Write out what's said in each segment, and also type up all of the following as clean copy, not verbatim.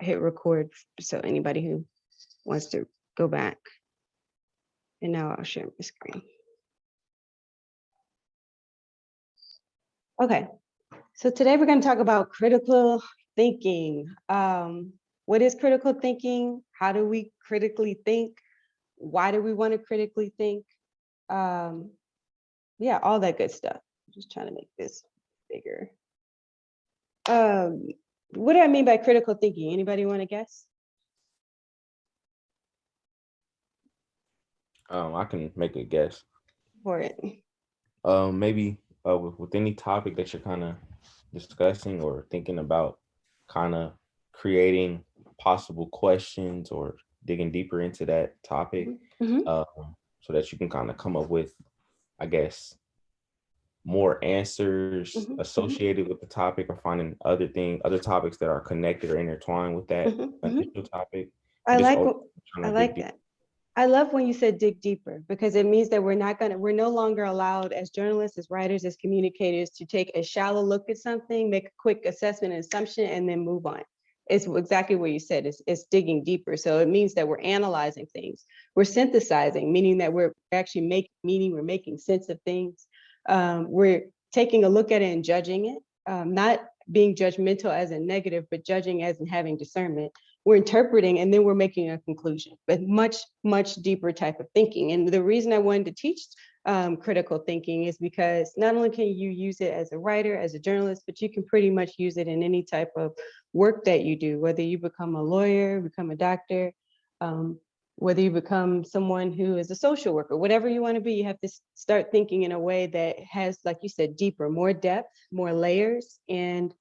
hit record so anybody who wants to go back. And now I'll share my screen. Okay, so today we're going to talk about critical thinking. What is critical thinking? How do we critically think? Why do we want to critically think? Yeah, all that good stuff. I'm just trying to make this bigger. What do I mean by critical thinking? Anybody want to guess? I can make a guess. For it. Maybe with any topic that you're kind of discussing or thinking about, kind of creating possible questions or digging deeper into that topic, Mm-hmm. so that you can kind of come up with, I guess, more answers Mm-hmm. associated with the topic, or finding other topics that are connected or intertwined with that Mm-hmm. initial topic. I Just like dig that. I love when you said dig deeper, because it means that we're no longer allowed as journalists, as writers, as communicators to take a shallow look at something, make a quick assessment and assumption, and then move on. It's exactly what you said. It's digging deeper. So it means that we're analyzing things. We're synthesizing, meaning that we're actually making meaning. We're making sense of things. We're taking a look at it and judging it, not being judgmental as in negative, but judging as in having discernment. We're interpreting, and then we're making a conclusion, but much, much deeper type of thinking. And the reason I wanted to teach critical thinking is because not only can you use it as a writer, as a journalist, but you can pretty much use it in any type of work that you do, whether you become a lawyer, become a doctor, whether you become someone who is a social worker, whatever you want to be, you have to start thinking in a way that has, like you said, deeper, more depth, more layers. And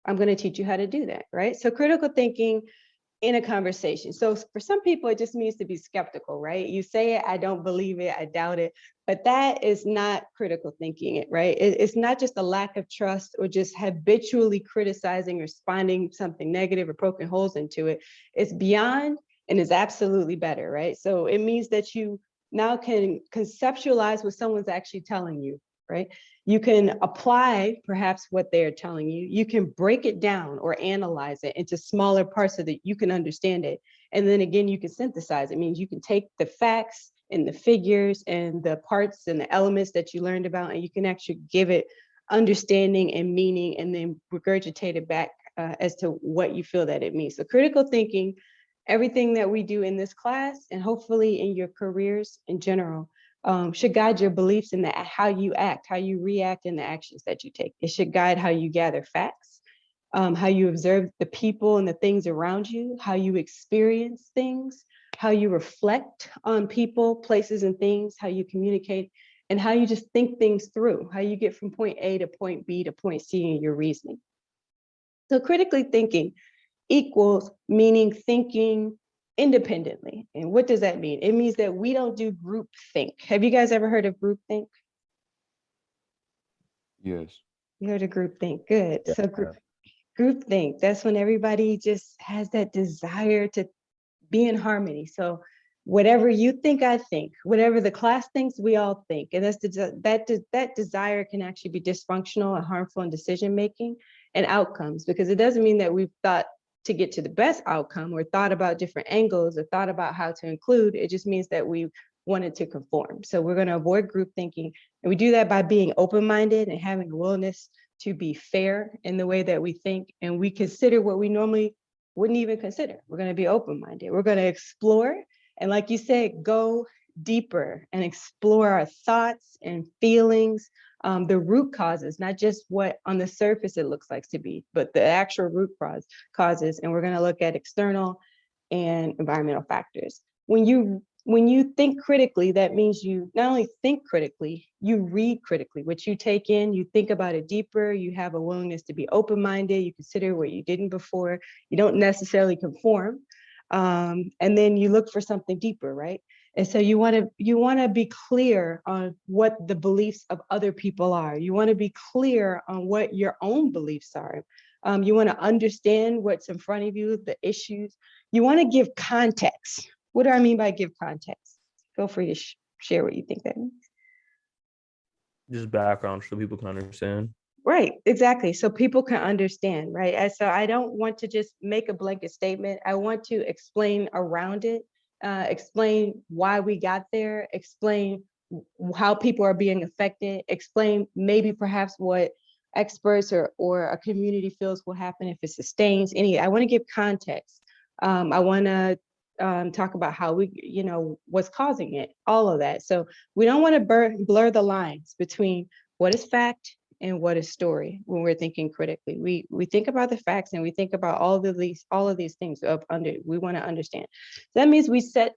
I'm going to teach you how to do that, right? So critical thinking in a conversation. So for some people, it just means to be skeptical, right? You say it, I don't believe it, I doubt it, but that is not critical thinking, right? It's not just a lack of trust or just habitually criticizing or finding something negative or poking holes into it. It's beyond and is absolutely better, right? So it means that you now can conceptualize what someone's actually telling you, right? You can apply perhaps what they're telling you. You can break it down or analyze it into smaller parts so that you can understand it. And then again, you can synthesize. It means you can take the facts and the figures and the parts and the elements that you learned about, and you can actually give it understanding and meaning, and then regurgitate it back as to what you feel that it means. So critical thinking, everything that we do in this class, and hopefully in your careers in general, should guide your beliefs in how you act, how you react in the actions that you take. It should guide how you gather facts, how you observe the people and the things around you, how you experience things, how you reflect on people, places, and things, how you communicate, and how you just think things through, how you get from point A to point B to point C in your reasoning. So critically thinking equals meaning thinking independently. And what does that mean? It means that we don't do group think. Have you guys ever heard of group think? Yes. You heard of group think? Good. Yeah. So group think, that's when everybody just has that desire to be in harmony. So whatever you think, I think. Whatever the class thinks, we all think. And that desire can actually be dysfunctional and harmful in decision making and outcomes, because it doesn't mean that we've thought to get to the best outcome or thought about different angles or thought about how to include. It just means that we wanted to conform. So we're going to avoid group thinking. And we do that by being open-minded and having a willingness to be fair in the way that we think. And we consider what we normally wouldn't even consider. We're going to be open-minded. We're going to explore. And like you said, go deeper and explore our thoughts and feelings, the root causes, not just what on the surface it looks like to be, but the actual root causes. And we're going to look at external and environmental factors. When you think critically, that means you not only think critically, you read critically. What you take in, you think about it deeper, you have a willingness to be open-minded, you consider what you didn't before, you don't necessarily conform, and then you look for something deeper, right? And so you want to be clear on what the beliefs of other people are. You want to be clear on what your own beliefs are. You want to understand what's in front of you, the issues. You want to give context. What do I mean by give context? Feel free to share what you think that means. Just background so people can understand. Right, exactly. So people can understand, right? And so I don't want to just make a blanket statement. I want to explain around it, explain why we got there, explain how people are being affected, explain maybe perhaps what experts or a community feels will happen if it sustains any. I want to give context. I want to talk about how we, what's causing it, all of that. So we don't want to blur the lines between what is fact and what is story when we're thinking critically. We think about the facts and we think about all of these things we want to understand. That means we set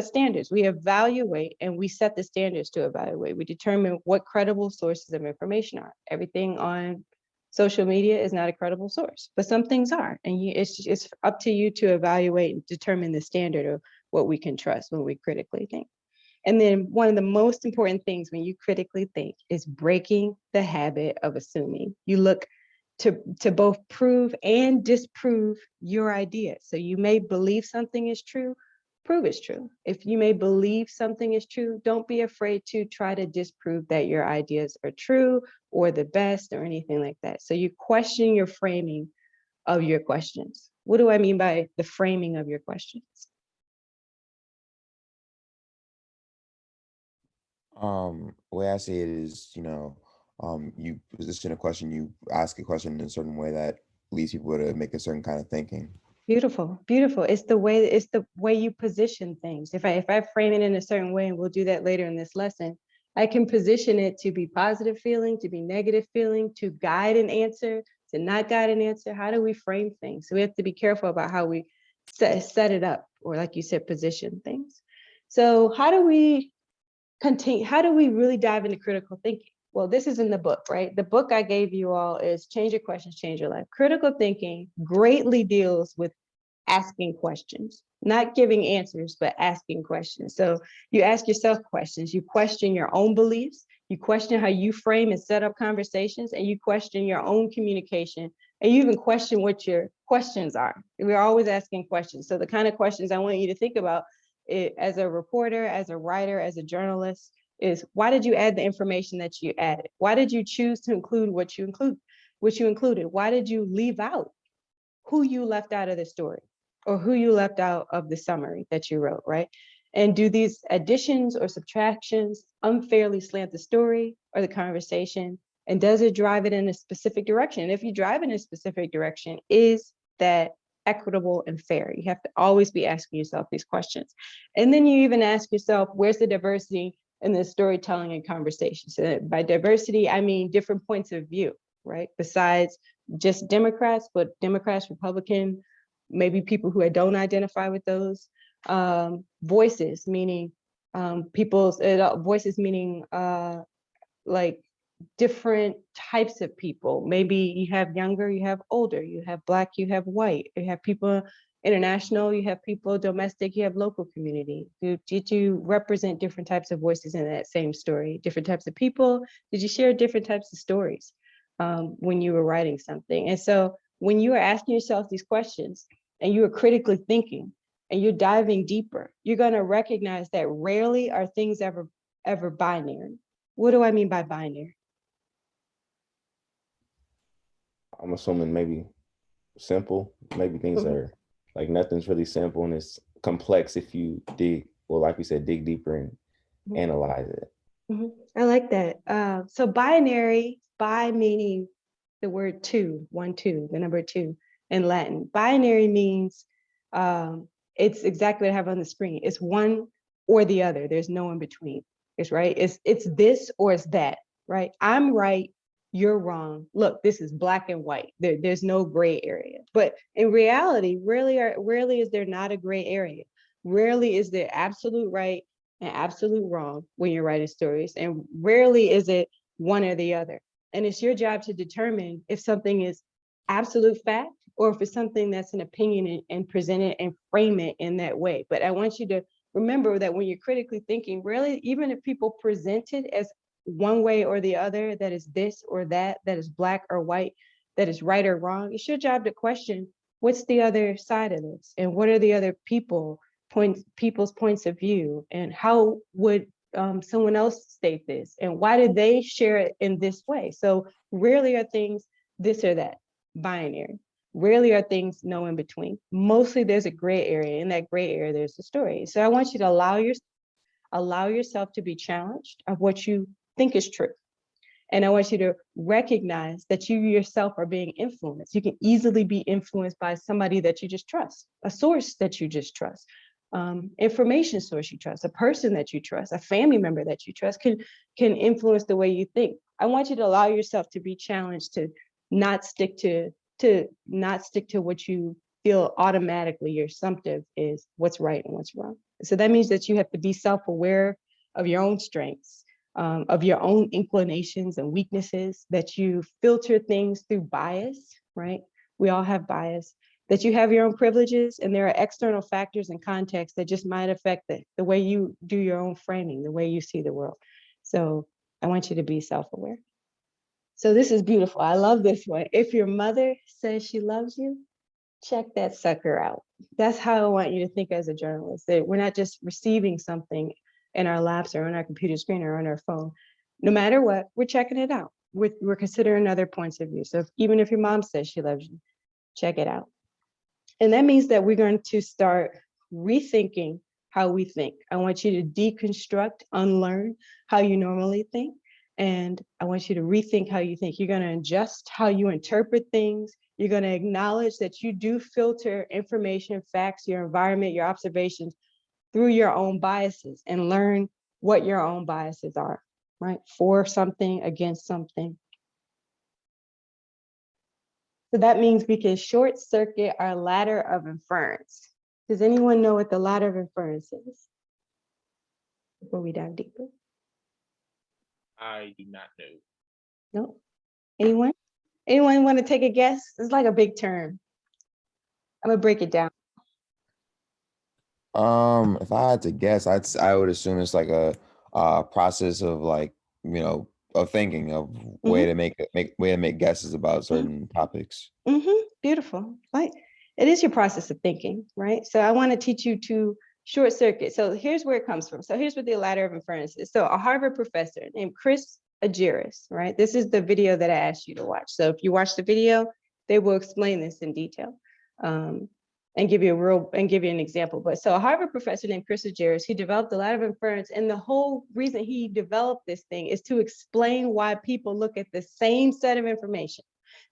standards, we evaluate, and we set the standards to evaluate. We determine what credible sources of information are. Everything on social media is not a credible source, but some things are, and it's up to you to evaluate and determine the standard of what we can trust when we critically think. And then one of the most important things when you critically think is breaking the habit of assuming. You look to both prove and disprove your idea. So you may believe something is true, prove it's true. If you may believe something is true, don't be afraid to try to disprove that your ideas are true or the best or anything like that. So you question your framing of your questions. What do I mean by the framing of your questions? The way I see it is, you position a question, you ask a question in a certain way that leads people to make a certain kind of thinking. Beautiful, beautiful. It's the way you position things. If I frame it in a certain way, and we'll do that later in this lesson, I can position it to be positive feeling, to be negative feeling, to guide an answer, to not guide an answer. How do we frame things? So we have to be careful about how we set it up, or like you said, position things. So how do we continue? How do we really dive into critical thinking? Well, this is in the book, right? The book I gave you all is Change Your Questions, Change Your Life. Critical thinking greatly deals with asking questions, not giving answers, but asking questions. So you ask yourself questions, you question your own beliefs, you question how you frame and set up conversations, and you question your own communication, and you even question what your questions are. We're always asking questions. So the kind of questions I want you to think about as a reporter, as a writer, as a journalist, is why did you add the information that you added? Why did you choose to include what you included? Why did you leave out who you left out of the story, or who you left out of the summary that you wrote, right? And do these additions or subtractions unfairly slant the story or the conversation? And does it drive it in a specific direction? And if you drive in a specific direction, is that equitable and fair? You have to always be asking yourself these questions. And then you even ask yourself, where's the diversity in the storytelling and conversation? So by diversity, I mean different points of view, right? Besides just Democrats, but Democrats, Republican, maybe people who don't identify with those voices, meaning people's voices, meaning like different types of people. Maybe you have younger, you have older, you have Black, you have white, you have people international, you have people domestic, you have local community. Did you represent different types of voices in that same story? Different types of people? Did you share different types of stories when you were writing something? And so when you are asking yourself these questions and you are critically thinking and you're diving deeper, you're going to recognize that rarely are things ever binary. What do I mean by binary? I'm assuming maybe simple. Maybe things Mhm. are like nothing's really simple and it's complex if you dig, well, like we said, dig deeper and analyze it. I like that. So binary, by meaning the word two, one, two, the number two in Latin. Binary means it's exactly what I have on the screen. It's one or the other. There's no in between. It's right. It's this or it's that. Right. I'm right. You're wrong. Look, this is black and white. There's no gray area. But in reality, rarely is there not a gray area. Rarely is there absolute right and absolute wrong when you're writing stories, and rarely is it one or the other. And it's your job to determine if something is absolute fact or if it's something that's an opinion, and present it and frame it in that way. But I want you to remember that when you're critically thinking, really, even if people present it as one way or the other, that is this or that, that is black or white, that is right or wrong, it's your job to question what's the other side of this, and what are the other people's points of view, and how would someone else state this? And why did they share it in this way? So rarely are things this or that, binary. Rarely are things no in between. Mostly there's a gray area. In that gray area, there's a story. So I want you to allow yourself to be challenged of what you think is true. And I want you to recognize that you yourself are being influenced. You can easily be influenced by somebody that you just trust, a source that you just trust, information source you trust, a person that you trust, a family member that you trust can influence the way you think. I want you to allow yourself to be challenged to not stick to what you feel automatically your assumptive is what's right and what's wrong. So that means that you have to be self-aware of your own strengths, of your own inclinations and weaknesses, that you filter things through bias, right? We all have bias, that you have your own privileges, and there are external factors and contexts that just might affect the way you do your own framing, the way you see the world. So I want you to be self-aware. So this is beautiful. I love this one. If your mother says she loves you, check that sucker out. That's how I want you to think as a journalist, that we're not just receiving something in our laps or on our computer screen or on our phone. No matter what, we're checking it out. We're considering other points of view. So even if your mom says she loves you, check it out. And that means that we're going to start rethinking how we think. I want you to deconstruct, unlearn how you normally think. And I want you to rethink how you think. You're going to adjust how you interpret things. You're going to acknowledge that you do filter information, facts, your environment, your observations through your own biases, and learn what your own biases are, right? For something, against something. So that means we can short circuit our ladder of inference. Does anyone know what the ladder of inference is? Before we dive deeper. I do not know. No? Anyone? Anyone want to take a guess? It's like a big term. I'm gonna break it down. If I had to guess, I would assume it's like a process of like, of thinking of way to make guesses about certain topics. Beautiful. Right. It is your process of thinking, right? So I want to teach you to short circuit. So here's where it comes from. So here's what the ladder of inference is. So a Harvard professor named Chris Agiris, right? This is the video that I asked you to watch. So if you watch the video, they will explain this in detail. And give you an example. But so a Harvard professor named Chris Agiris, he developed the ladder of inference, and the whole reason he developed this thing is to explain why people look at the same set of information,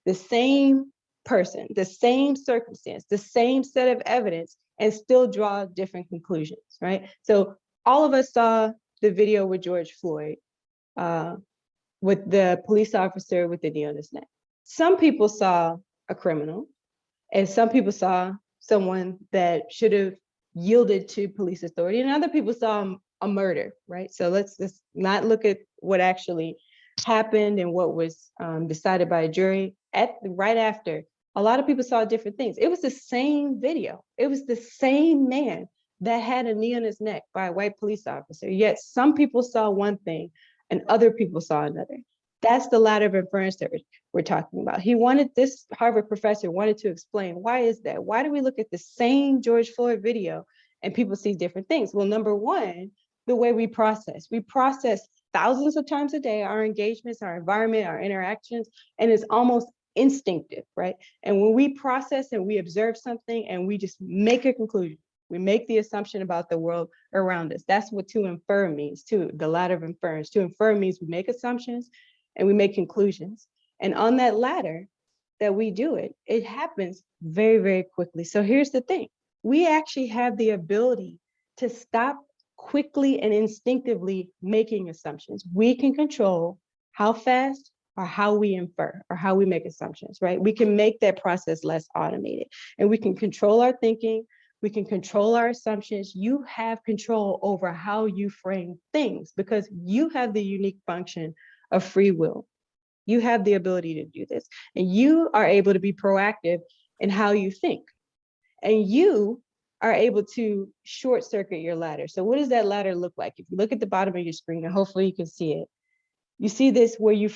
the same person, the same circumstance, the same set of evidence, and still draw different conclusions, right? So all of us saw the video with George Floyd, with the police officer with the knee on his neck. Some people saw a criminal, and some people saw someone that should have yielded to police authority, and other people saw a murder, right? So let's not look at what actually happened and what was decided by a jury. Right after, a lot of people saw different things. It was the same video. It was the same man that had a knee on his neck by a white police officer, yet some people saw one thing and other people saw another. That's the ladder of inference that we're talking about. This Harvard professor wanted to explain, why is that? Why do we look at the same George Floyd video and people see different things? Well, number one, the way we process. We process thousands of times a day, our engagements, our environment, our interactions, and it's almost instinctive, right? And when we process and we observe something and we just make a conclusion, we make the assumption about the world around us. That's what to infer means, too, the ladder of inference. To infer means we make assumptions and we make conclusions. And on that ladder that we do it happens very, very quickly. So here's the thing. We actually have the ability to stop quickly and instinctively making assumptions. We can control how fast or how we infer or how we make assumptions, right? We can make that process less automated, and we can control our thinking. We can control our assumptions. You have control over how you frame things because you have the unique function of free will. You have the ability to do this, and you are able to be proactive in how you think, and you are able to short circuit your ladder. So what does that ladder look like? If you look at the bottom of your screen, and hopefully you can see it, you see this where you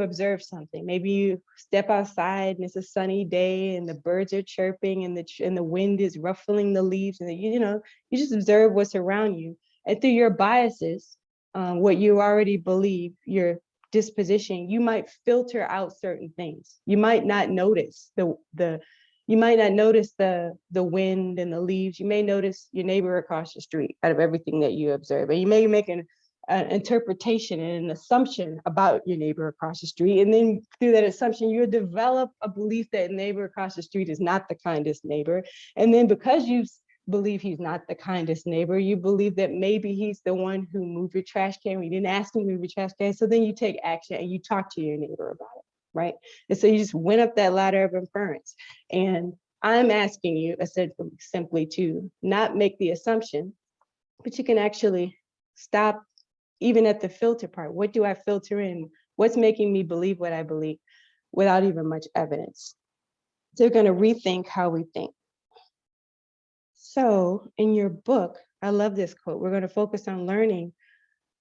observe something. Maybe you step outside and it's a sunny day and the birds are chirping and the wind is ruffling the leaves, and you just observe what's around you. And through your biases, what you already believe, your disposition, you might filter out certain things. You might not notice the wind and the leaves. You may notice your neighbor across the street out of everything that you observe. And you may make an interpretation and an assumption about your neighbor across the street. And then through that assumption, you'll develop a belief that neighbor across the street is not the kindest neighbor. And then because you believe he's not the kindest neighbor, you believe that maybe he's the one who moved your trash can. You didn't ask him to move your trash can. So then you take action and you talk to your neighbor about it, right? And so you just went up that ladder of inference. And I'm asking you essentially simply to not make the assumption, but you can actually stop even at the filter part. What do I filter in? What's making me believe what I believe without even much evidence? So we're going to rethink how we think. So in your book, I love this quote, we're going to focus on learning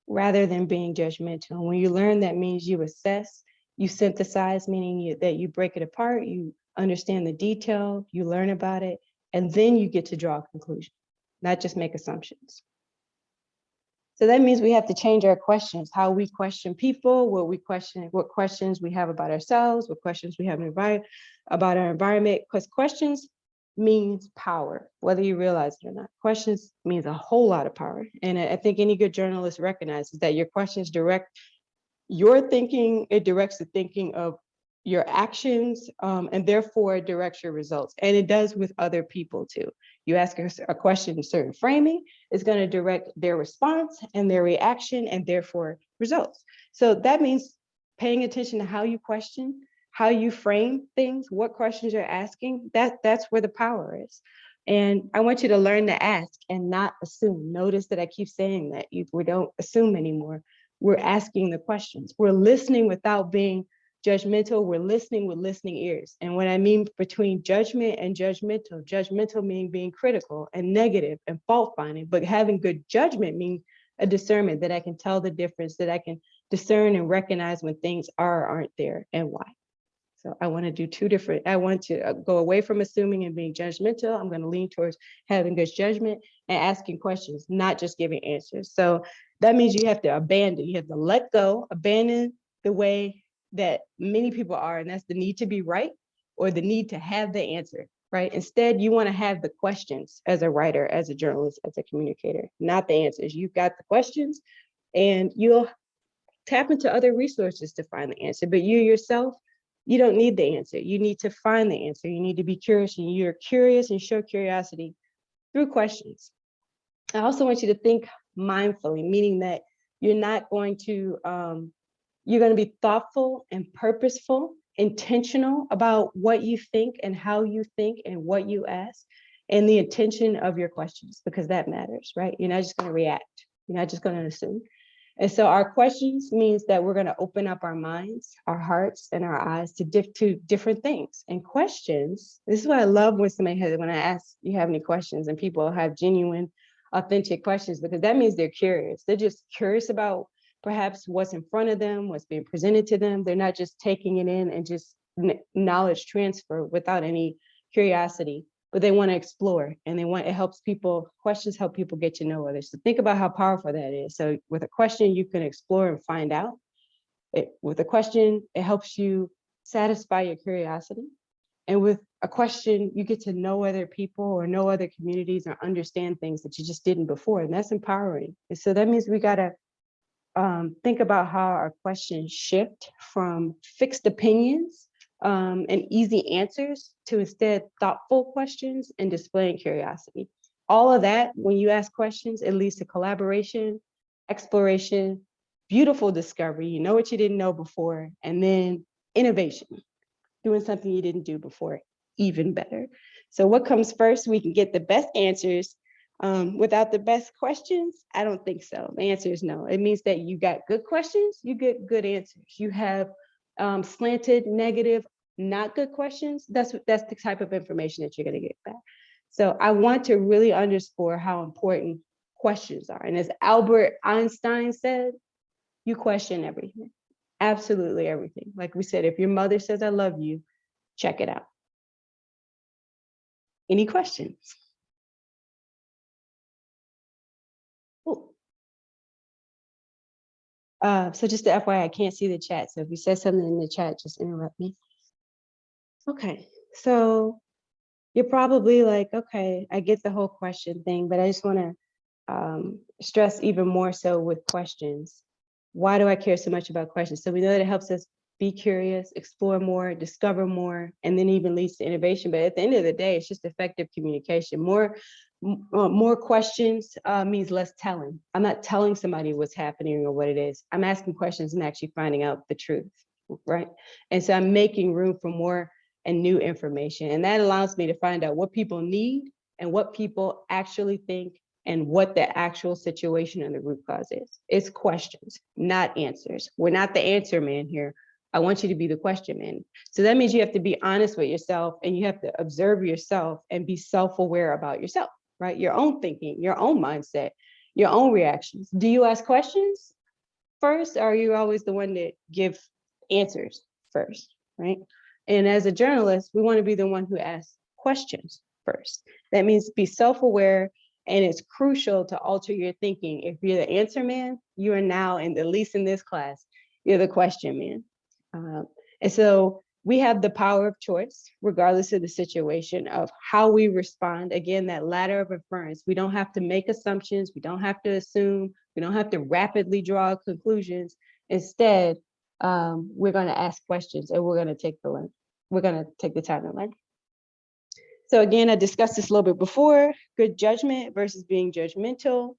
rather than being judgmental. When you learn, that means you assess, you synthesize, meaning that you break it apart, you understand the detail, you learn about it, and then you get to draw a conclusion, not just make assumptions. So that means we have to change our questions, how we question people, what questions we have about ourselves, what questions we have about our environment, because questions means power, whether you realize it or not. Questions means a whole lot of power. And I think any good journalist recognizes that your questions direct your thinking, it directs the thinking of your actions, and therefore it directs your results. And it does with other people too. You ask a question in certain framing, it's going to direct their response and their reaction and therefore results. So that means paying attention to how you question, how you frame things, what questions you're asking, that's where the power is. And I want you to learn to ask and not assume. Notice that I keep saying that we don't assume anymore. We're asking the questions. We're listening without being judgmental. We're listening with listening ears. And what I mean between judgment and judgmental meaning being critical and negative and fault finding, but having good judgment means a discernment, that I can tell the difference, that I can discern and recognize when things are or aren't there and why. So I want to do two different, I want to go away from assuming and being judgmental. I'm going to lean towards having good judgment and asking questions, not just giving answers. So that means you have to let go, abandon the way that many people are, and that's the need to be right or the need to have the answer, right? Instead, you want to have the questions as a writer, as a journalist, as a communicator, not the answers. You've got the questions and you'll tap into other resources to find the answer, but you yourself, you don't need the answer. You need to find the answer. You need to be curious, and you're curious and show curiosity through questions. I also want you to think mindfully, meaning that you're not going to, you're going to be thoughtful and purposeful, intentional about what you think and how you think and what you ask and the intention of your questions, because that matters, right? You're not just going to react. You're not just going to assume. And so our questions means that we're going to open up our minds, our hearts, and our eyes to different things. And questions, this is what I love when somebody has, when I ask, you have any questions, and people have genuine, authentic questions, because that means they're curious. They're just curious about perhaps what's in front of them, what's being presented to them. They're not just taking it in and just knowledge transfer without any curiosity, but they want to explore, and questions help people get to know others. So think about how powerful that is. So with a question, you can explore and find out. With a question, it helps you satisfy your curiosity. And with a question, you get to know other people or know other communities or understand things that you just didn't before. And that's empowering. And so that means we got to think about how our questions shift from fixed opinions and easy answers to instead thoughtful questions and displaying curiosity. All of that, when you ask questions, it leads to collaboration, exploration, beautiful discovery. You know what you didn't know before, and then innovation, doing something you didn't do before, even better. So what comes first? We can get the best answers without the best questions? I don't think so. The answer is no. It means that you got good questions, you get good answers. You have slanted, negative, not good questions. That's the type of information that you're going to get back. So I want to really underscore how important questions are. And as Albert Einstein said, you question everything, absolutely everything. Like we said, if your mother says, I love you, check it out. Any questions? So just the FYI, I can't see the chat. So if you said something in the chat, just interrupt me. Okay, so you're probably like, okay, I get the whole question thing, but I just want to stress even more so with questions. Why do I care so much about questions? So we know that it helps us be curious, explore more, discover more, and then even leads to innovation. But at the end of the day, it's just effective communication. More questions means less telling. I'm not telling somebody what's happening or what it is. I'm asking questions and actually finding out the truth, right? And so I'm making room for more and new information. And that allows me to find out what people need and what people actually think and what the actual situation and the root cause is. It's questions, not answers. We're not the answer man here. I want you to be the question man. So that means you have to be honest with yourself and you have to observe yourself and be self-aware about yourself, right? Your own thinking, your own mindset, your own reactions. Do you ask questions first, or are you always the one that give answers first, right? And as a journalist, we want to be the one who asks questions first. That means be self-aware, and it's crucial to alter your thinking. If you're the answer man, you are now, and at least in this class, you're the question man. And so we have the power of choice, regardless of the situation, of how we respond. Again, that ladder of inference. We don't have to make assumptions. We don't have to assume. We don't have to rapidly draw conclusions. Instead, we're going to ask questions and we're going to take the time to learn. So again, I discussed this a little bit before, good judgment versus being judgmental.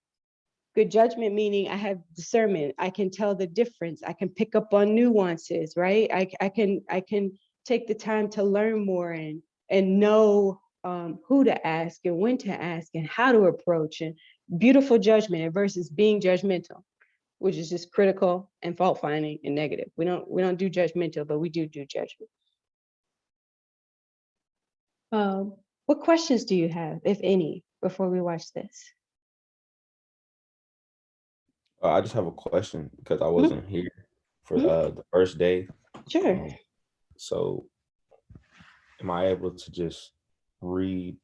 Good judgment meaning I have discernment. I can tell the difference. I can pick up on nuances, right? I can take the time to learn more and know who to ask and when to ask and how to approach, and beautiful judgment versus being judgmental, which is just critical and fault finding and negative. We don't do judgmental, but we do judgment. What questions do you have, if any, before we watch this? I just have a question because I wasn't here for the first day. Sure. So am I able to just read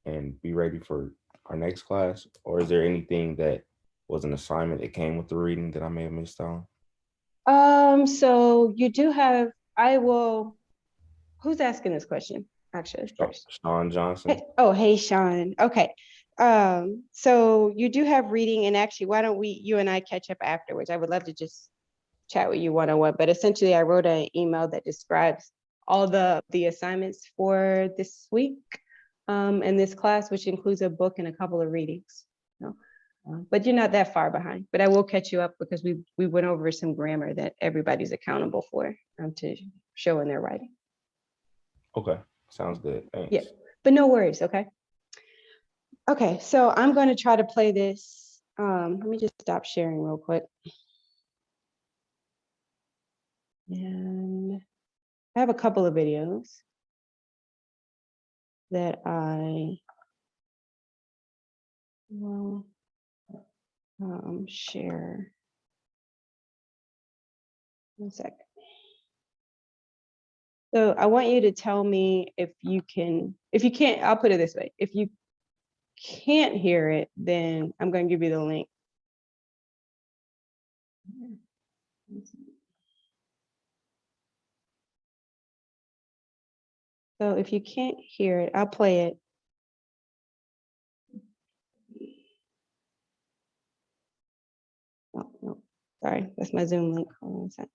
and be ready for our next class? Or is there anything that was an assignment that came with the reading that I may have missed on? So you do have, who's asking this question? Actually, first. Sean Johnson. Hey, Sean. Okay. So you do have reading, and actually, why don't you and I catch up afterwards? I would love to just chat with you one-on-one, but essentially I wrote an email that describes all the assignments for this week and this class, which includes a book and a couple of readings. But you're not that far behind, but I will catch you up because we went over some grammar that everybody's accountable for to show in their writing. Okay, sounds good. Thanks. Yeah, but no worries, okay? Okay, so I'm going to try to play this. Let me just stop sharing real quick. And I have a couple of videos that I will share. One sec. So I want you to tell me if you can't, I'll put it this way. If you can't hear it, then I'm going to give you the link. So if you can't hear it, I'll play it. Oh, no, sorry, that's my Zoom link. Hold on a sec.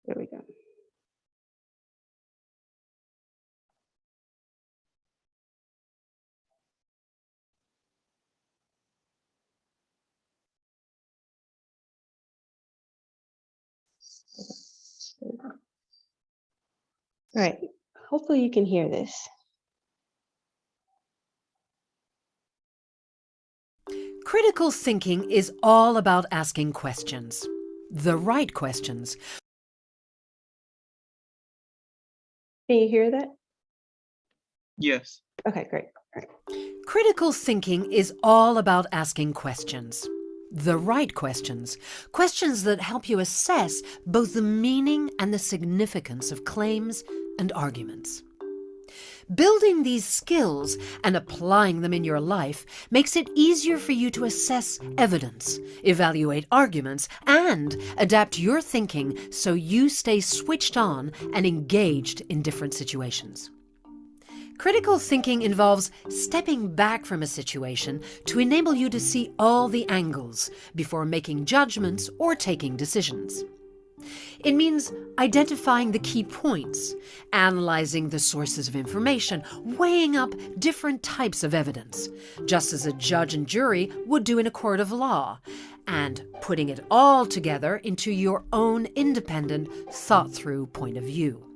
There we go. All right, hopefully you can hear this. Critical thinking is all about asking questions, the right questions. Can you hear that? Yes. Okay, great. All right. Critical thinking is all about asking questions, the right questions, questions that help you assess both the meaning and the significance of claims and arguments. Building these skills and applying them in your life makes it easier for you to assess evidence, evaluate arguments, and adapt your thinking so you stay switched on and engaged in different situations. Critical thinking involves stepping back from a situation to enable you to see all the angles before making judgments or taking decisions. It means identifying the key points, analyzing the sources of information, weighing up different types of evidence, just as a judge and jury would do in a court of law, and putting it all together into your own independent, thought-through point of view.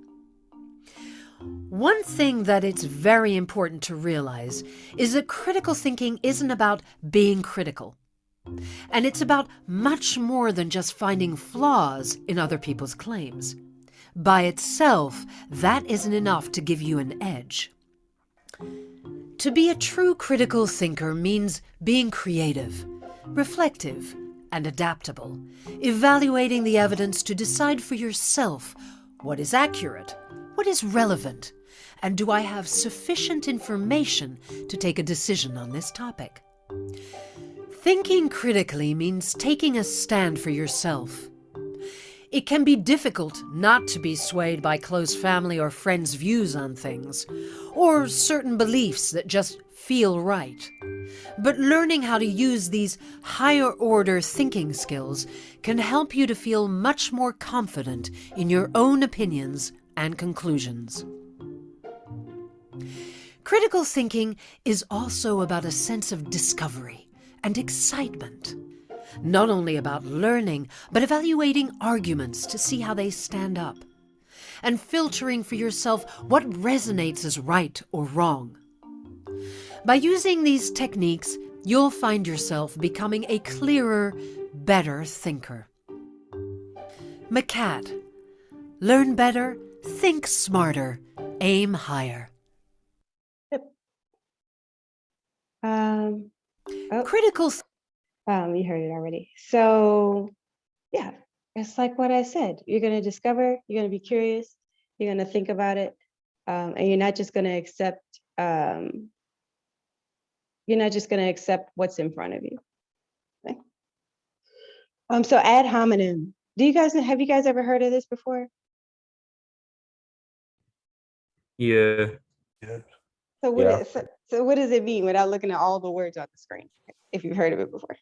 One thing that it's very important to realize is that critical thinking isn't about being critical. And it's about much more than just finding flaws in other people's claims. By itself, that isn't enough to give you an edge. To be a true critical thinker means being creative, reflective, and adaptable, evaluating the evidence to decide for yourself what is accurate, what is relevant, and do I have sufficient information to take a decision on this topic? Thinking critically means taking a stand for yourself. It can be difficult not to be swayed by close family or friends' views on things, or certain beliefs that just feel right. But learning how to use these higher-order thinking skills can help you to feel much more confident in your own opinions and conclusions. Critical thinking is also about a sense of discovery and excitement. Not only about learning, but evaluating arguments to see how they stand up, and filtering for yourself what resonates as right or wrong. By using these techniques, you'll find yourself becoming a clearer, better thinker. McCat, learn better, think smarter, aim higher. Critical you heard it already. So yeah, it's like what I said. You're going to discover, you're going to be curious, you're going to think about it, and you're not just going to accept what's in front of you. Okay? So ad hominem. Have you guys ever heard of this before? Yeah. So what does it mean without looking at all the words on the screen, if you've heard of it before?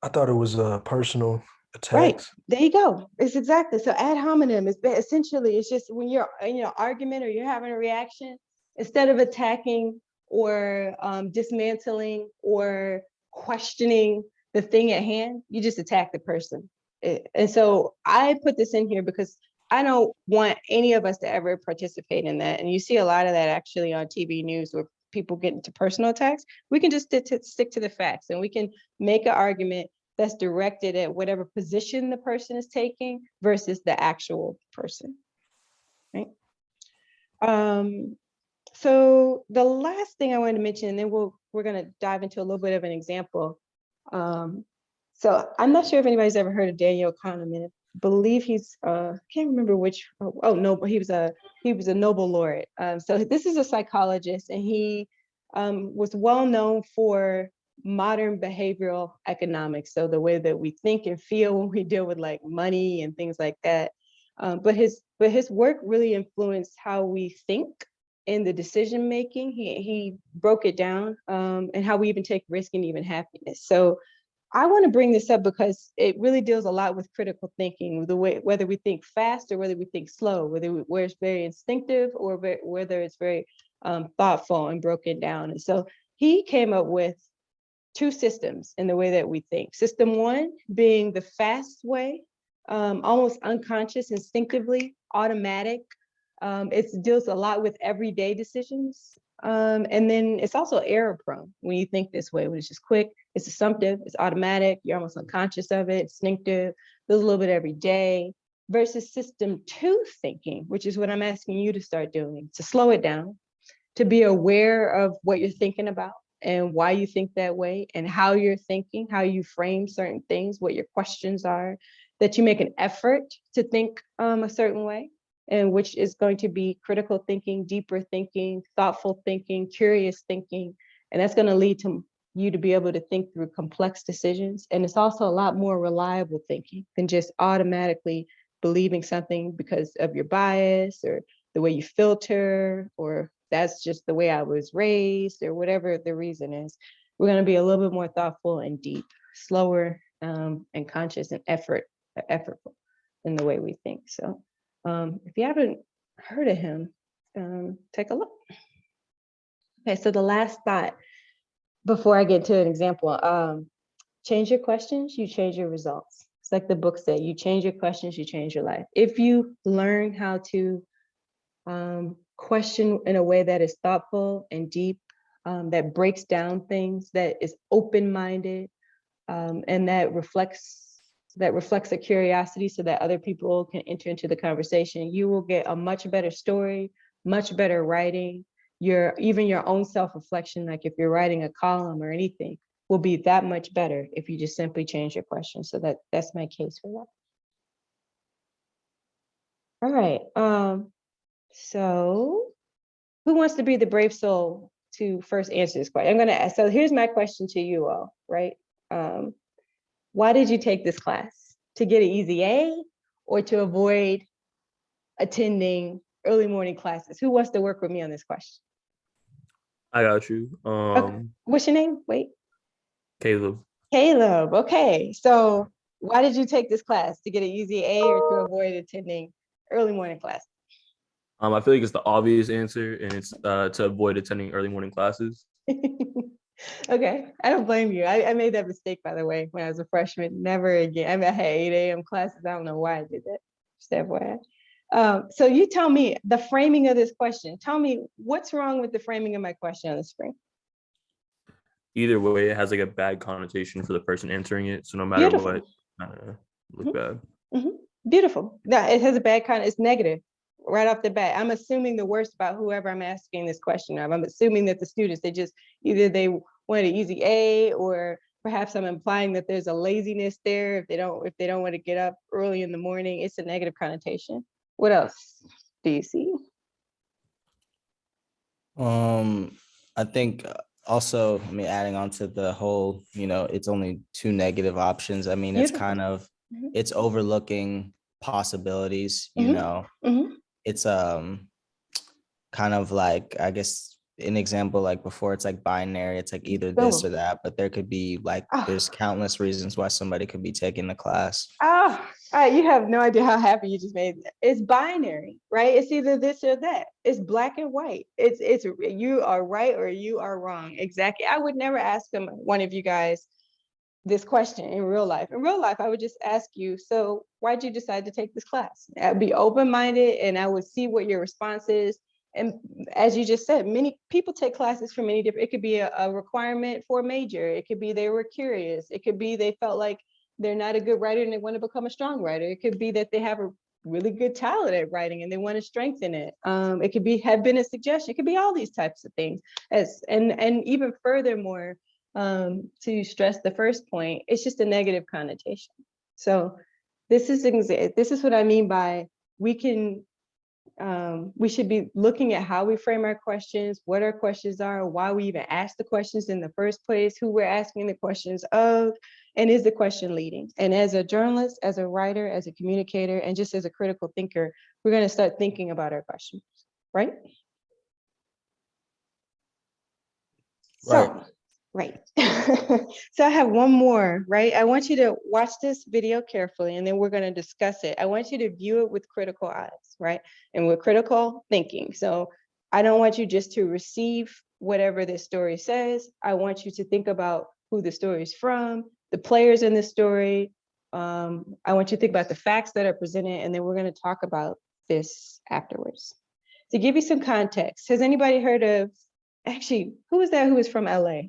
I thought it was personal attacks. Right, there you go. It's exactly. So ad hominem is essentially, it's just when you're in an argument or you're having a reaction, instead of attacking or dismantling or questioning the thing at hand, you just attack the person. And so I put this in here because I don't want any of us to ever participate in that. And you see a lot of that actually on TV news where people get into personal attacks. We can just stick to the facts, and we can make an argument that's directed at whatever position the person is taking versus the actual person, right? So the last thing I wanted to mention, and then we're going to dive into a little bit of an example. So I'm not sure if anybody's ever heard of Daniel Kahneman. I believe he's can't remember which. But he was a Nobel laureate. So this is a psychologist, and he was well known for modern behavioral economics. So the way that we think and feel when we deal with like money and things like that. But his work really influenced how we think in the decision making. He broke it down, and how we even take risk and even happiness. So I want to bring this up because it really deals a lot with critical thinking, the way whether we think fast or whether we think slow, where it's very instinctive or whether it's very thoughtful and broken down. And so he came up with two systems in the way that we think. System one being the fast way, almost unconscious, instinctively, automatic. It deals a lot with everyday decisions. And then it's also error prone when you think this way, when it's just quick, it's assumptive, it's automatic, you're almost unconscious of it, instinctive, does a little bit every day, versus system two thinking, which is what I'm asking you to start doing, to slow it down, to be aware of what you're thinking about and why you think that way and how you're thinking, how you frame certain things, what your questions are, that you make an effort to think a certain way. and which is going to be critical thinking, deeper thinking, thoughtful thinking, curious thinking. And that's going to lead to you to be able to think through complex decisions. And it's also a lot more reliable thinking than just automatically believing something because of your bias or the way you filter, or that's just the way I was raised, or whatever the reason is. We're going to be a little bit more thoughtful and deep, slower, and conscious and effortful in the way we think. So if you haven't heard of him, take a look. Okay, so the last thought before I get to an example, change your questions, you change your results. It's like the book said, you change your questions, you change your life. If you learn how to question in a way that is thoughtful and deep, that breaks down things, that is open-minded, and that reflects a curiosity so that other people can enter into the conversation, you will get a much better story, much better writing. Even your own self-reflection, like if you're writing a column or anything, will be that much better if you just simply change your question. So that's my case for that. All right. So who wants to be the brave soul to first answer this question? I'm gonna ask. So here's my question to you all, right? Why did you take this class? To get an easy A or to avoid attending early morning classes? Who wants to work with me on this question? I got you. Okay. What's your name? Wait. Caleb. Caleb. Okay. So why did you take this class? To get an easy A or to avoid attending early morning class? I feel like it's the obvious answer, and it's to avoid attending early morning classes. Okay, I don't blame you. I made that mistake, by the way, when I was a freshman. Never again. I mean, I had 8 a.m. classes. I don't know why I did that. Just FYI. So you tell me the framing of this question. Tell me what's wrong with the framing of my question on the screen. Either way, it has like a bad connotation for the person answering it. So no matter Beautiful. what, look bad. Mm-hmm. Beautiful. No, it has a bad it's negative right off the bat. I'm assuming the worst about whoever I'm asking this question of. I'm assuming that the students, they just either they want an easy A, or perhaps I'm implying that there's a laziness there if they don't want to get up early in the morning. It's a negative connotation. What else do you see? I think also, I mean, adding on to the whole, it's only 2 negative options. I mean, it's kind of, it's overlooking possibilities, it's kind of like, I guess, an example, like before, it's like binary, it's like either this or that, but there could be like, there's countless reasons why somebody could be taking the class. Oh, all right, you have no idea how happy you just made me. It's binary, right? It's either this or that. It's black and white. It's you are right or you are wrong. Exactly. I would never ask one of you guys this question in real life. In real life, I would just ask you, so why'd you decide to take this class? I'd be open-minded and I would see what your response is. And as you just said, many people take classes for many different, it could be a requirement for a major. It could be they were curious. It could be they felt like they're not a good writer and they want to become a strong writer. It could be that they have a really good talent at writing and they want to strengthen it. It could have been a suggestion. It could be all these types of things. And even furthermore, to stress the first point, it's just a negative connotation. So this is what I mean by we should be looking at how we frame our questions, what our questions are, why we even ask the questions in the first place, who we're asking the questions of, and is the question leading? And as a journalist, as a writer, as a communicator, and just as a critical thinker, we're going to start thinking about our questions, right? So, right. So I have one more, right? I want you to watch this video carefully and then we're going to discuss it. I want you to view it with critical eyes, right? And with critical thinking. So I don't want you just to receive whatever this story says. I want you to think about who the story is from, the players in the story. I want you to think about the facts that are presented, and then we're going to talk about this afterwards. To give you some context, has anybody heard of, actually, who was that who was from LA?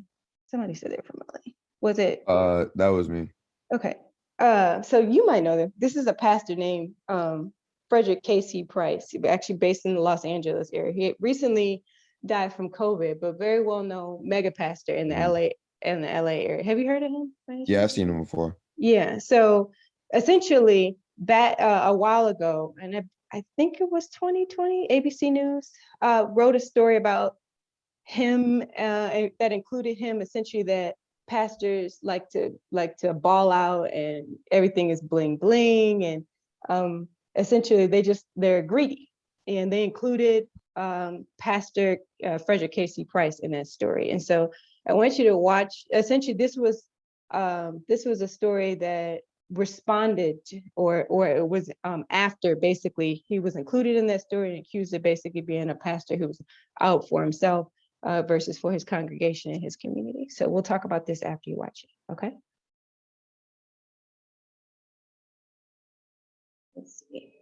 Somebody said they're from LA. Was it? That was me. Okay. So you might know them. This is a pastor named Frederick K.C. Price, actually based in the Los Angeles area. He recently died from COVID, but very well known mega pastor in the LA area. Have you heard of him? Yeah, I've seen him before. Yeah. So essentially, a while ago, and I think it was 2020, ABC News wrote a story about him that included him essentially that pastors like to ball out and everything is bling bling, and essentially they're greedy, and they included Pastor Frederick Casey Price in that story. And so I want you to watch. Essentially, this was a story that responded, or it was after basically he was included in that story and accused of basically being a pastor who was out for himself versus for his congregation and his community. So we'll talk about this after you watch it. Okay. Let's see.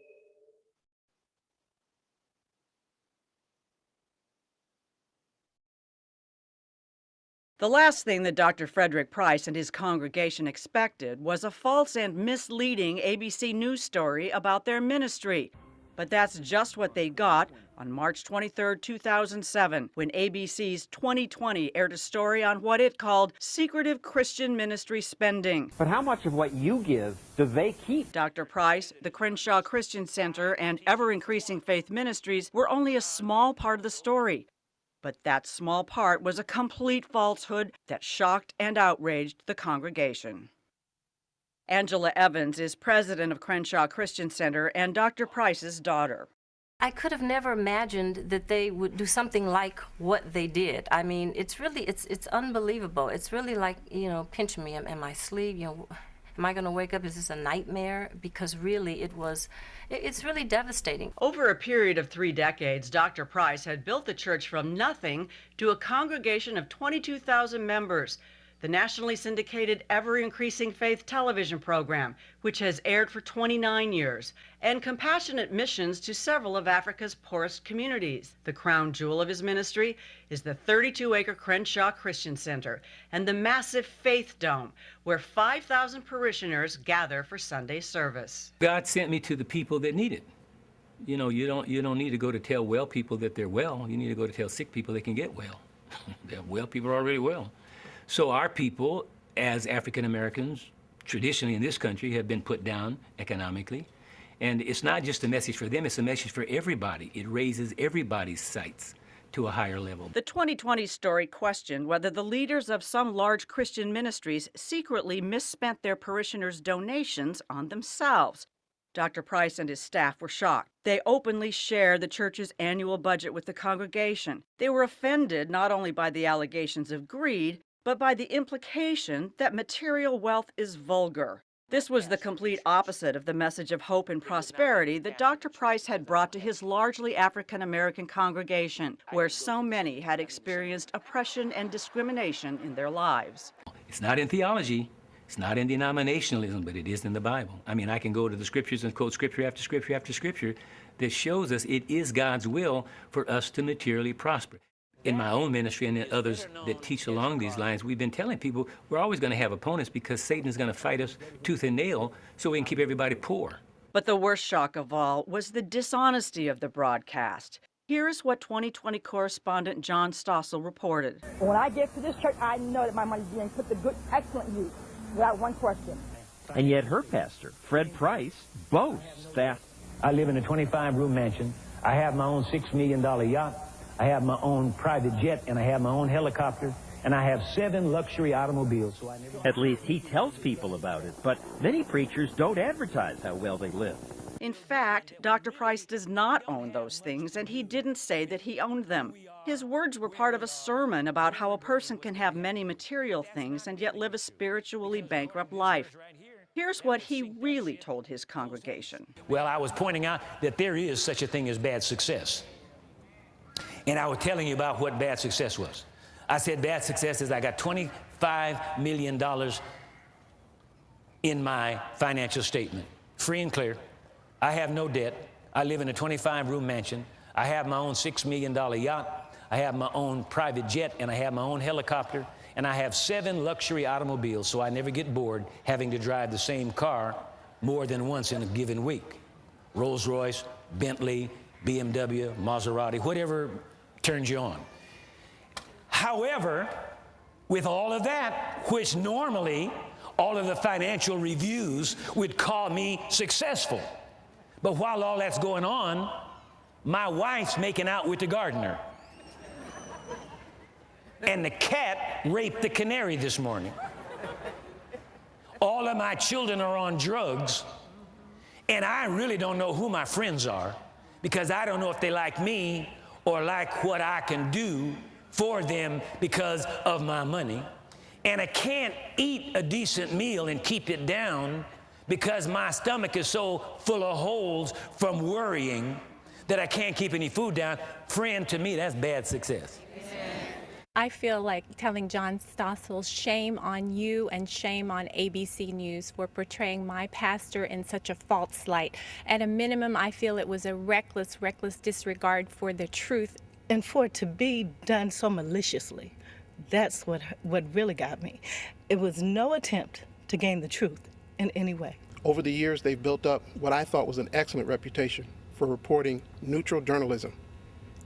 The last thing that Dr. Frederick Price and his congregation expected was a false and misleading ABC News story about their ministry. But that's just what they got on March 23, 2007, when ABC's 2020 aired a story on what it called secretive Christian ministry spending. But how much of what you give do they keep? Dr. Price, the Crenshaw Christian Center, and ever-increasing faith ministries were only a small part of the story. But that small part was a complete falsehood that shocked and outraged the congregation. Angela Evans is president of Crenshaw Christian Center and Dr. Price's daughter. I could have never imagined that they would do something like what they did. I mean, it's really, it's unbelievable. It's really like, pinching me in my sleeve, am I going to wake up? Is this a nightmare? Because really it's really devastating. Over a period of 3 decades, Dr. Price had built the church from nothing to a congregation of 22,000 members. The nationally syndicated ever-increasing faith television program, which has aired for 29 years, and compassionate missions to several of Africa's poorest communities. The crown jewel of his ministry is the 32-acre Crenshaw Christian Center and the massive Faith Dome, where 5,000 parishioners gather for Sunday service. God sent me to the people that need it. You don't need to go to tell well people that they're well. You need to go to tell sick people they can get well. Well people are already well. So our people, as African Americans, traditionally in this country, have been put down economically. And it's not just a message for them, it's a message for everybody. It raises everybody's sights to a higher level. The 2020 story questioned whether the leaders of some large Christian ministries secretly misspent their parishioners' donations on themselves. Dr. Price and his staff were shocked. They openly shared the church's annual budget with the congregation. They were offended not only by the allegations of greed, but by the implication that material wealth is vulgar. This was the complete opposite of the message of hope and prosperity that Dr. Price had brought to his largely African-American congregation, where so many had experienced oppression and discrimination in their lives. It's not in theology, it's not in denominationalism, but it is in the Bible. I mean, I can go to the scriptures and quote scripture after scripture after scripture that shows us it is God's will for us to materially prosper. In my own ministry and in others that teach along these lines, we've been telling people we're always going to have opponents because Satan is going to fight us tooth and nail so we can keep everybody poor. But the worst shock of all was the dishonesty of the broadcast. Here's what 2020 correspondent John Stossel reported. When I get to this church, I know that my money is being put to good, excellent use, without one question. And yet her pastor, Fred Price, boasts that I live in a 25-room mansion. I have my own $6 million yacht. I have my own private jet, and I have my own helicopter, and I have 7 luxury automobiles. So I never... At least he tells people about it, but many preachers don't advertise how well they live. In fact, Dr. Price does not own those things, and he didn't say that he owned them. His words were part of a sermon about how a person can have many material things and yet live a spiritually bankrupt life. Here's what he really told his congregation. Well, I was pointing out that there is such a thing as bad success. And I was telling you about what bad success was. I said bad success is I got $25 million in my financial statement, free and clear. I have no debt. I live in a 25-room mansion. I have my own $6 million yacht. I have my own private jet, and I have my own helicopter. And I have 7 luxury automobiles, so I never get bored having to drive the same car more than once in a given week. Rolls-Royce, Bentley, BMW, Maserati, whatever turns you on. However, with all of that, which normally all of the financial reviews would call me successful, But while all that's going on, my wife's making out with the gardener. And the cat raped the canary this morning. All of my children are on drugs, and I really don't know who my friends are, because I don't know if they like me or like what I can do for them because of my money. And I can't eat a decent meal and keep it down because my stomach is so full of holes from worrying that I can't keep any food down. Friend, to me, that's bad success. I feel like telling John Stossel, shame on you and shame on ABC News for portraying my pastor in such a false light. At a minimum, I feel it was a reckless disregard for the truth. And for it to be done so maliciously, that's what really got me. It was no attempt to gain the truth in any way. Over the years, they've built up what I thought was an excellent reputation for reporting neutral journalism.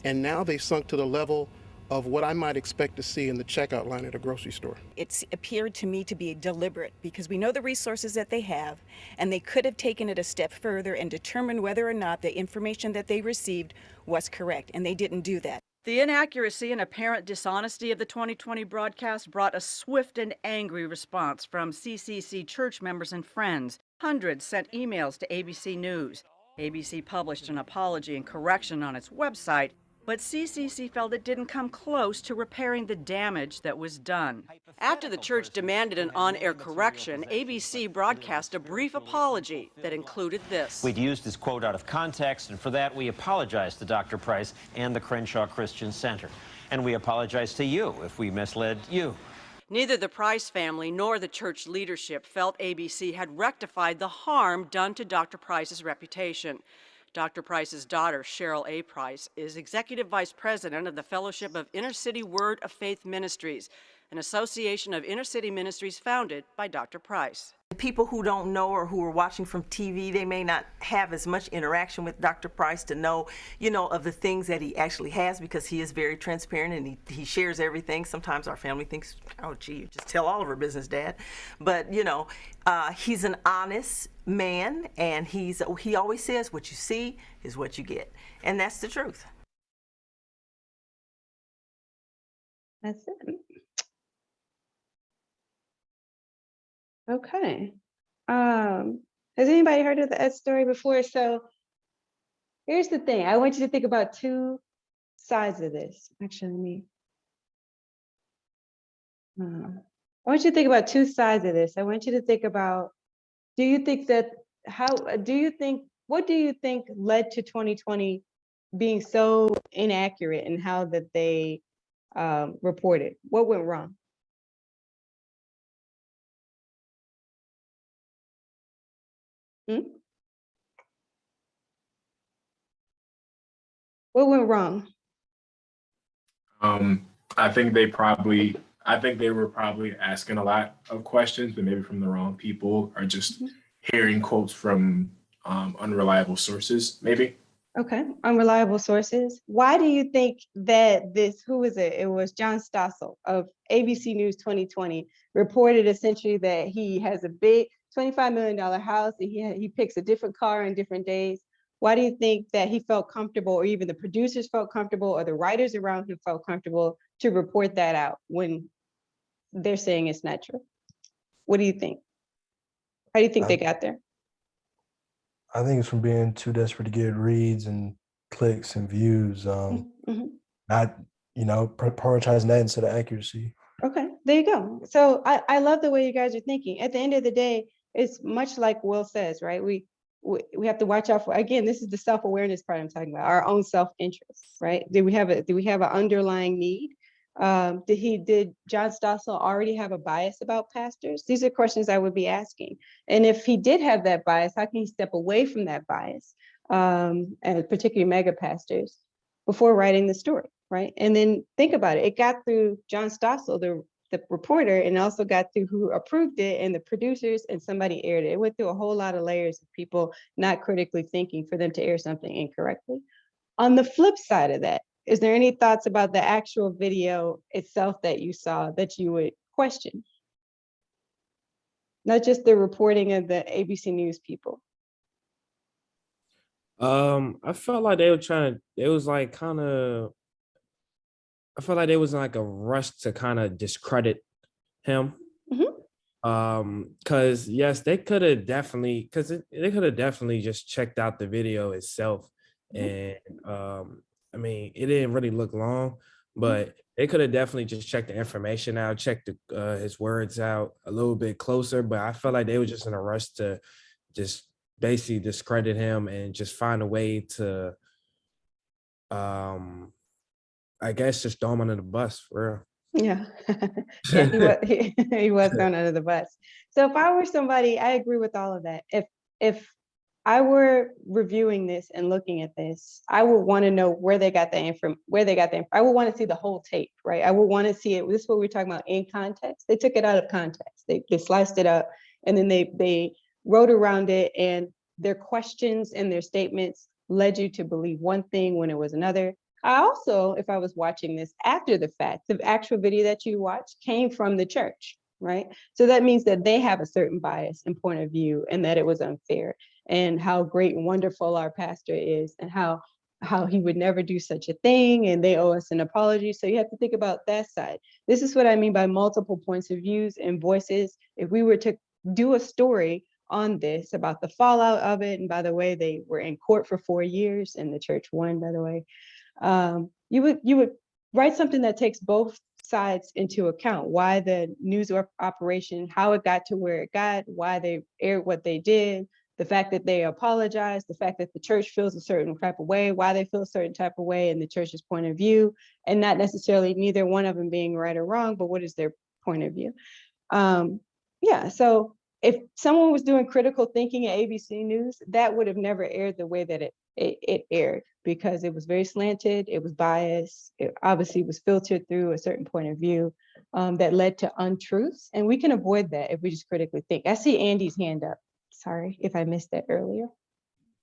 And now they've sunk to the level of what I might expect to see in the checkout line at a grocery store. It's appeared to me to be deliberate because we know the resources that they have, and they could have taken it a step further and determined whether or not the information that they received was correct, and they didn't do that. The inaccuracy and apparent dishonesty of the 2020 broadcast brought a swift and angry response from CCC church members and friends. Hundreds sent emails to ABC News. ABC published an apology and correction on its website, but CCC felt it didn't come close to repairing the damage that was done. After the church demanded an on-air correction, ABC broadcast a brief apology that included this. We'd used this quote out of context, and for that we apologize to Dr. Price and the Crenshaw Christian Center. And we apologize to you if we misled you. Neither the Price family nor the church leadership felt ABC had rectified the harm done to Dr. Price's reputation. Dr. Price's daughter, Cheryl A. Price, is Executive Vice President of the Fellowship of Inner City Word of Faith Ministries, an association of inner city ministries founded by Dr. Price. People who don't know or who are watching from TV, they may not have as much interaction with Dr. Price to know, of the things that he actually has, because he is very transparent and he shares everything. Sometimes our family thinks, oh, gee, you just tell all of our business, Dad. But, he's an honest man, and he always says what you see is what you get. And that's the truth. That's it. Okay. Has anybody heard of that story before? So here's the thing. I want you to think about two sides of this. Actually, I want you to think about two sides of this. I want you to think about, what do you think led to 2020 being so inaccurate in how that they reported? What went wrong? What went wrong? I think they were probably asking a lot of questions, but maybe from the wrong people, or just hearing quotes from unreliable sources, maybe. Okay, unreliable sources. Why do you think that who is it? It was John Stossel of ABC News 2020 reported essentially that he has a big $25 million house, and he picks a different car on different days. Why do you think that he felt comfortable, or even the producers felt comfortable, or the writers around him felt comfortable to report that out when they're saying it's not true? What do you think? How do you think they got there? I think it's from being too desperate to get reads and clicks and views, not, prioritizing that instead of accuracy. Okay, there you go. So I love the way you guys are thinking. At the end of the day, it's much like Will says, right? We have to watch out for, again, this is the self-awareness part I'm talking about, our own self-interest, right? Do we have an underlying need? Did John Stossel already have a bias about pastors? These are questions I would be asking. And if he did have that bias, how can he step away from that bias, and particularly mega pastors, before writing the story, right? And then think about it. It got through John Stossel, the reporter, and also got through who approved it, and the producers, and somebody aired it. It went through a whole lot of layers of people not critically thinking for them to air something incorrectly. On the flip side of that, is there any thoughts about the actual video itself that you saw that you would question? Not just the reporting of the ABC News people. I felt like they were trying to, it was like kind of, I felt like there was like a rush to kind of discredit him. Because yes, they could have definitely, because they could have definitely just checked out the video itself. And I mean, it didn't really look long, but they could have definitely just checked the information out, checked his words out a little bit closer. But I felt like they were just in a rush to just basically discredit him and just find a way to I guess just throw him under the bus for real. Yeah. Yeah, he was thrown under the bus. So if I were somebody, I agree with all of that. If I were reviewing this and looking at this, I would want to know where they got the info, I would want to see the whole tape, right? I would want to see it. This is what we're talking about in context. They took it out of context. They sliced it up and then they wrote around it, and their questions and their statements led you to believe one thing when it was another. I also, if I was watching this after the fact, the actual video that you watched came from the church, right? So that means that they have a certain bias and point of view, and that it was unfair, and how great and wonderful our pastor is, and how he would never do such a thing, and they owe us an apology. So you have to think about that side. This is what I mean by multiple points of views and voices. If we were to do a story on this about the fallout of it, and by the way, they were in court for 4 years and the church won, by the way, you would write something that takes both sides into account. Why the news operation, how it got to where it got, why they aired what they did, the fact that they apologized, the fact that the church feels a certain type of way, why they feel a certain type of way, and the church's point of view, and not necessarily neither one of them being right or wrong, but what is their point of view. Yeah, so if someone was doing critical thinking at ABC News, that would have never aired the way that it aired, because it was very slanted, it was biased, it obviously was filtered through a certain point of view that led to untruths. And we can avoid that if we just critically think. I see Andy's hand up. Sorry if I missed that earlier.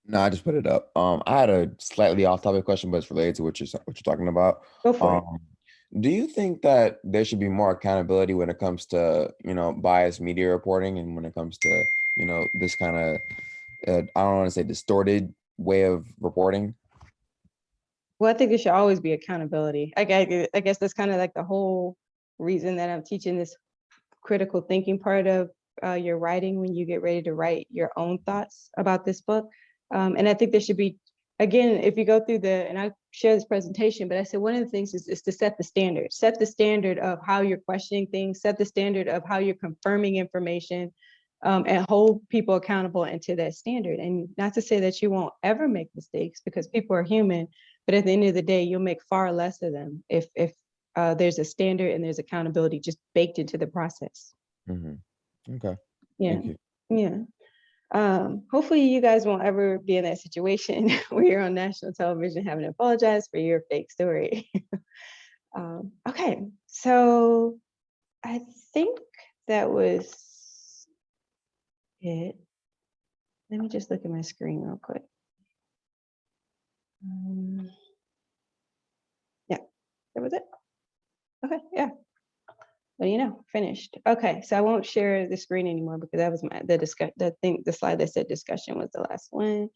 No, I just put it up. I had a slightly off-topic question, but it's related to what you're talking about. Go for it. Do you think that there should be more accountability when it comes to, biased media reporting, and when it comes to, this kind of, I don't want to say distorted way of reporting? Well, I think there should always be accountability. I guess that's kind of like the whole reason that I'm teaching this critical thinking part of your writing when you get ready to write your own thoughts about this book. And I think there should be, again, if you go through and I share this presentation, but I said one of the things is to set the standard of how you're questioning things, set the standard of how you're confirming information, and hold people accountable into that standard. And not to say that you won't ever make mistakes, because people are human, but at the end of the day, you'll make far less of them if there's a standard and there's accountability just baked into the process. Okay. Yeah. Thank you. Yeah. Hopefully you guys won't ever be in that situation where you're on national television having to apologize for your fake story. Okay, so I think that was it. Let me just look at my screen real quick. Yeah, that was it. Okay, yeah. Well, finished. Okay, so I won't share the screen anymore because that was the slide that said discussion was the last one.